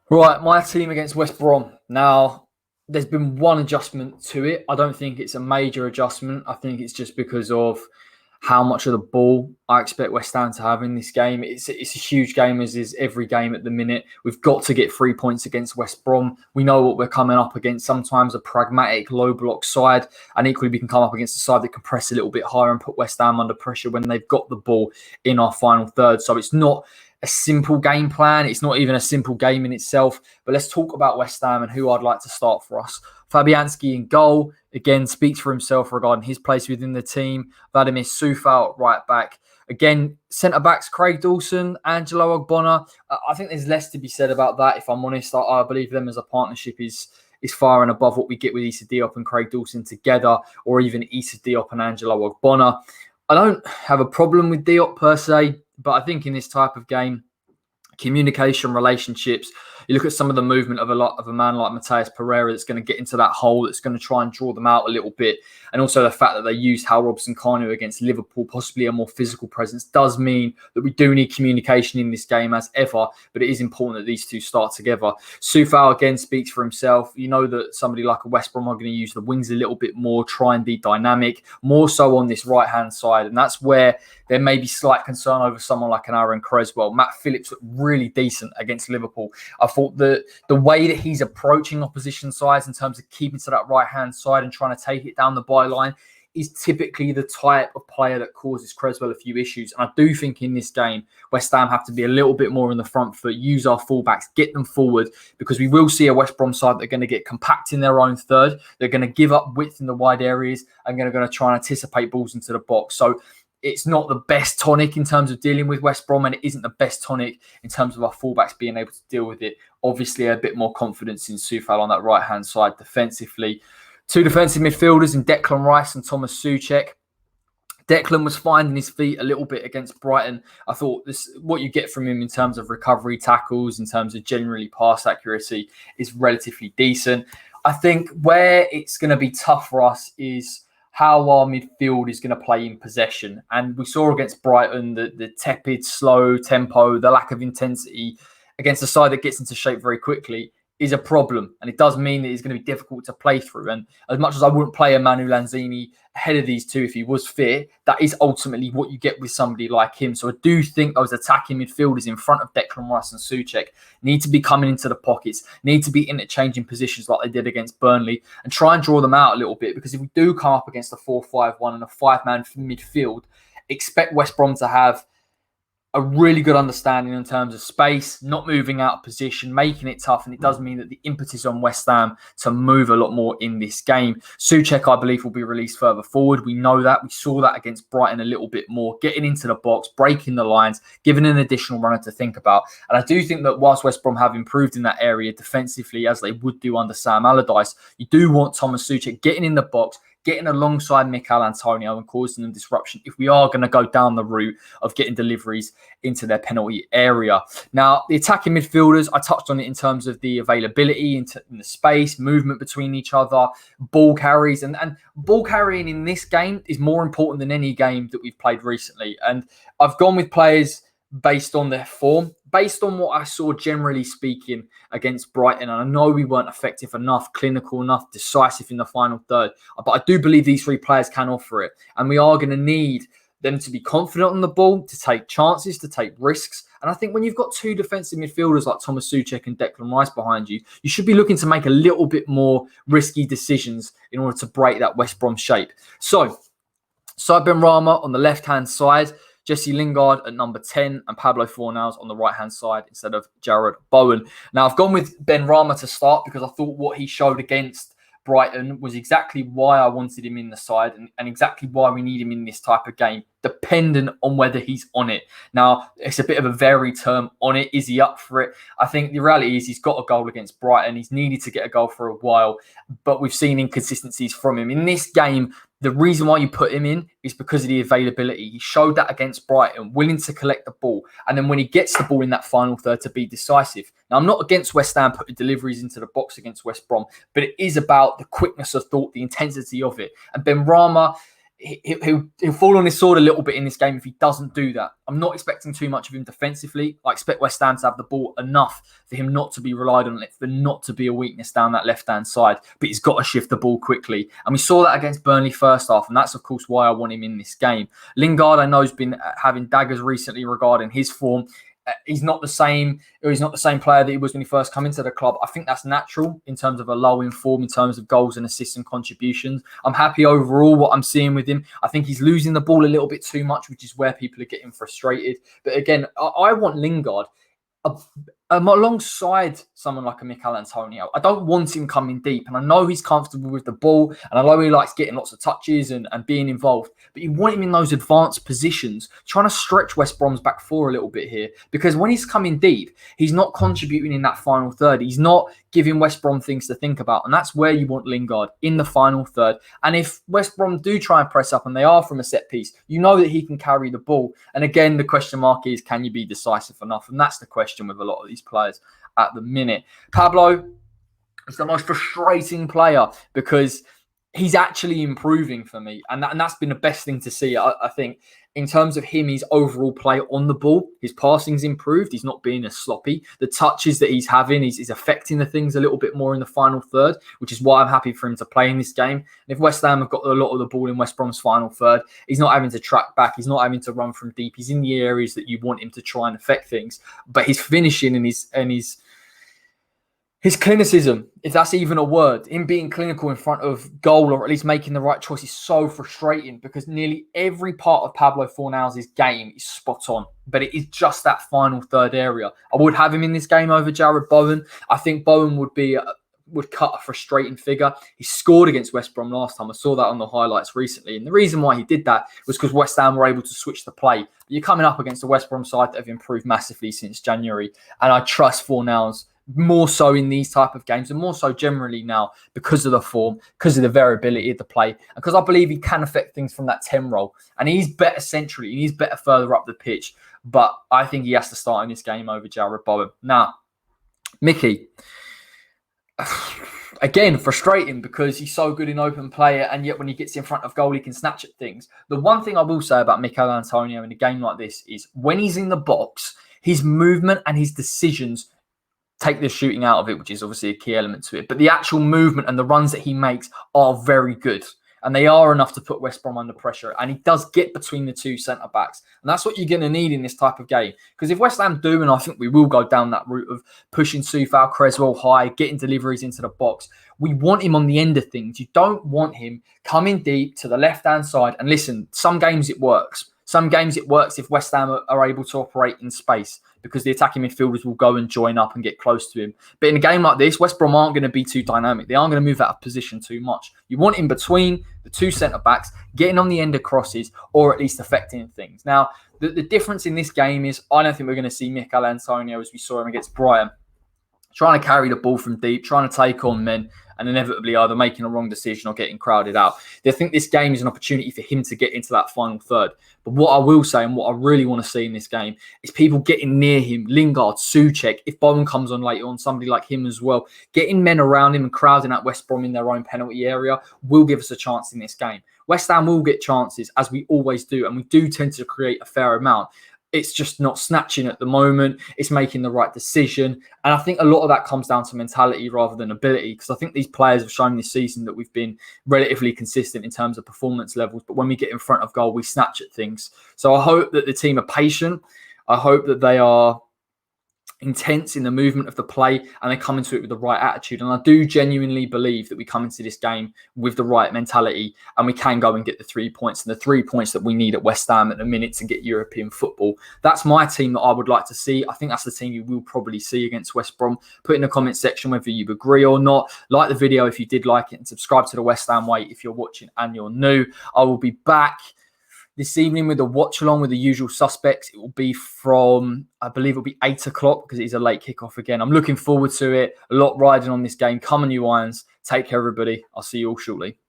Right, my team against West Brom. Now, there's been one adjustment to it. I don't think it's a major adjustment. I think it's just because of how much of the ball I expect West Ham to have in this game. It's a huge game, as is every game at the minute. We've got to get 3 points against West Brom. We know what we're coming up against. Sometimes a pragmatic low block side, and equally we can come up against a side that can press a little bit higher and put West Ham under pressure when they've got the ball in our final third. So it's not a simple game plan. It's not even a simple game in itself. But let's talk about West Ham and who I'd like to start for us. Fabianski in goal, again, speaks for himself regarding his place within the team. Vladimir Soufal at right back. Again, centre-backs, Craig Dawson, Angelo Ogbonna. I think there's less to be said about that, if I'm honest. I believe them as a partnership is far and above what we get with Issa Diop and Craig Dawson together, or even Issa Diop and Angelo Ogbonna. I don't have a problem with Diop per se, but I think in this type of game, communication, relationships, you look at some of the movement of a man like Mateus Pereira that's going to get into that hole, that's going to try and draw them out a little bit. And also the fact that they used Hal Robson-Kanu against Liverpool, possibly a more physical presence, does mean that we do need communication in this game as ever, but it is important that these two start together. Soufal again speaks for himself. You know that somebody like a West Brom are going to use the wings a little bit more, try and be dynamic, more so on this right-hand side. And that's where there may be slight concern over someone like an Aaron Creswell. Matt Phillips looked really decent against Liverpool. I thought the way that he's approaching opposition sides in terms of keeping to that right-hand side and trying to take it down the byline is typically the type of player that causes Creswell a few issues. And I do think in this game, West Ham have to be a little bit more in the front foot, use our fullbacks, get them forward, because we will see a West Brom side that are going to get compact in their own third. They're going to give up width in the wide areas and going to try and anticipate balls into the box. So it's not the best tonic in terms of dealing with West Brom, and it isn't the best tonic in terms of our fullbacks being able to deal with it. Obviously, a bit more confidence in Soufal on that right-hand side defensively. Two defensive midfielders in Declan Rice and Thomas Souček. Declan was finding his feet a little bit against Brighton. I thought what you get from him in terms of recovery tackles, in terms of generally pass accuracy, is relatively decent. I think where it's going to be tough for us is how our midfield is going to play in possession. And we saw against Brighton the tepid, slow tempo, the lack of intensity against a side that gets into shape very quickly is a problem. And it does mean that it's going to be difficult to play through. And as much as I wouldn't play a Manu Lanzini ahead of these two if he was fit, that is ultimately what you get with somebody like him. So I do think those attacking midfielders in front of Declan Rice and Souček need to be coming into the pockets, need to be interchanging positions like they did against Burnley, and try and draw them out a little bit. Because if we do come up against a 4-5-1 and a five-man midfield, expect West Brom to have a really good understanding in terms of space, not moving out of position, making it tough. And it does mean that the impetus on West Ham to move a lot more in this game. Souček, I believe, will be released further forward. We know that. We saw that against Brighton a little bit more, getting into the box, breaking the lines, giving an additional runner to think about. And I do think that whilst West Brom have improved in that area defensively, as they would do under Sam Allardyce, you do want Thomas Souček getting in the box, getting alongside Mikel Antonio and causing them disruption if we are going to go down the route of getting deliveries into their penalty area. Now, the attacking midfielders, I touched on it in terms of the availability in the space, movement between each other, ball carries. And ball carrying in this game is more important than any game that we've played recently. And I've gone with players based on their form, based on what I saw generally speaking against Brighton. And I know we weren't effective enough, clinical enough, decisive in the final third, but I do believe these three players can offer it. And we are going to need them to be confident on the ball, to take chances, to take risks. And I think when you've got two defensive midfielders like Thomas Souček and Declan Rice behind you, you should be looking to make a little bit more risky decisions in order to break that West Brom shape. So, Benrahma on the left-hand side, Jesse Lingard at number 10 and Pablo Fornals on the right-hand side instead of Jarrod Bowen. Now, I've gone with Benrahma to start because I thought what he showed against Brighton was exactly why I wanted him in the side and exactly why we need him in this type of game, dependent on whether he's on it. Now, it's a bit of a varied term, on it. Is he up for it? I think the reality is he's got a goal against Brighton. He's needed to get a goal for a while, but we've seen inconsistencies from him. In this game, the reason why you put him in is because of the availability. He showed that against Brighton, willing to collect the ball. And then when he gets the ball in that final third, to be decisive. Now, I'm not against West Ham putting deliveries into the box against West Brom, but it is about the quickness of thought, the intensity of it. And Benrahma, he'll fall on his sword a little bit in this game if he doesn't do that. I'm not expecting too much of him defensively. I expect West Ham to have the ball enough for him not to be relied on it, for not to be a weakness down that left-hand side. But he's got to shift the ball quickly. And we saw that against Burnley first half. And that's, of course, why I want him in this game. Lingard, I know, has been having daggers recently regarding his form. He's not the same player that he was when he first came into the club. I think that's natural in terms of a low in form, in terms of goals and assists and contributions. I'm happy overall what I'm seeing with him. I think he's losing the ball a little bit too much, which is where people are getting frustrated. But again, I want Lingard alongside someone like a Mikel Antonio. I don't want him coming deep, and I know he's comfortable with the ball, and I know he likes getting lots of touches and being involved, but you want him in those advanced positions, trying to stretch West Brom's back four a little bit here, because when he's coming deep, he's not contributing in that final third. He's not giving West Brom things to think about, and that's where you want Lingard, in the final third. And if West Brom do try and press up, and they are from a set piece, you know that he can carry the ball. And again, the question mark is, can you be decisive enough? And that's the question with a lot of these players at the minute. Pablo is the most frustrating player because he's actually improving for me. And that's been the best thing to see. I think in terms of him, his overall play on the ball, his passing's improved. He's not being as sloppy. The touches that he's having, he's affecting the things a little bit more in the final third, which is why I'm happy for him to play in this game. And if West Ham have got a lot of the ball in West Brom's final third, he's not having to track back. He's not having to run from deep. He's in the areas that you want him to try and affect things. But his finishing and his clinicism, if that's even a word, him being clinical in front of goal, or at least making the right choice, is so frustrating because nearly every part of Pablo Fornals' game is spot on. But it is just that final third area. I would have him in this game over Jared Bowen. I think Bowen would cut a frustrating figure. He scored against West Brom last time. I saw that on the highlights recently. And the reason why he did that was because West Ham were able to switch the play. But you're coming up against a West Brom side that have improved massively since January. And I trust Fornals more so in these type of games, and more so generally now because of the form, because of the variability of the play, and because I believe he can affect things from that 10 role. And he's better centrally, and he's better further up the pitch. But I think he has to start in this game over Jared Bowen. Now, Mickey, again, frustrating because he's so good in open play, and yet when he gets in front of goal, he can snatch at things. The one thing I will say about Mikel Antonio in a game like this is when he's in the box, his movement and his decisions take the shooting out of it, which is obviously a key element to it. But the actual movement and the runs that he makes are very good. And they are enough to put West Brom under pressure. And he does get between the two centre-backs. And that's what you're going to need in this type of game. Because if West Ham do, and I think we will go down that route of pushing Soufal Creswell high, getting deliveries into the box, we want him on the end of things. You don't want him coming deep to the left-hand side. And listen, some games it works. Some games it works if West Ham are able to operate in space, because the attacking midfielders will go and join up and get close to him. But in a game like this, West Brom aren't going to be too dynamic. They aren't going to move out of position too much. You want in between the two centre-backs, getting on the end of crosses, or at least affecting things. Now, the difference in this game is I don't think we're going to see Mikel Antonio as we saw him against Brighton, trying to carry the ball from deep, trying to take on men, and inevitably either making a wrong decision or getting crowded out. I think this game is an opportunity for him to get into that final third. But what I will say, and what I really want to see in this game, is people getting near him. Lingard, Souček, if Bowen comes on later on, somebody like him as well, getting men around him and crowding out West Brom in their own penalty area will give us a chance in this game. West Ham will get chances, as we always do, and we do tend to create a fair amount. It's just not snatching at the moment. It's making the right decision. And I think a lot of that comes down to mentality rather than ability, because I think these players have shown this season that we've been relatively consistent in terms of performance levels. But when we get in front of goal, we snatch at things. So I hope that the team are patient. I hope that they are intense in the movement of the play and they come into it with the right attitude. And I do genuinely believe that we come into this game with the right mentality and we can go and get the 3 points, and the 3 points that we need at West Ham at the minute to get European football. That's my team that I would like to see. I think that's the team you will probably see against West Brom. Put in the comment section whether you agree or not. Like the video if you did like it, and subscribe to the West Ham Way if you're watching and you're new. I will be back this evening with a watch along with the usual suspects. It will be from, I believe it'll be 8 o'clock because it is a late kickoff again. I'm looking forward to it. A lot riding on this game. Come on, you Irons. Take care, everybody. I'll see you all shortly.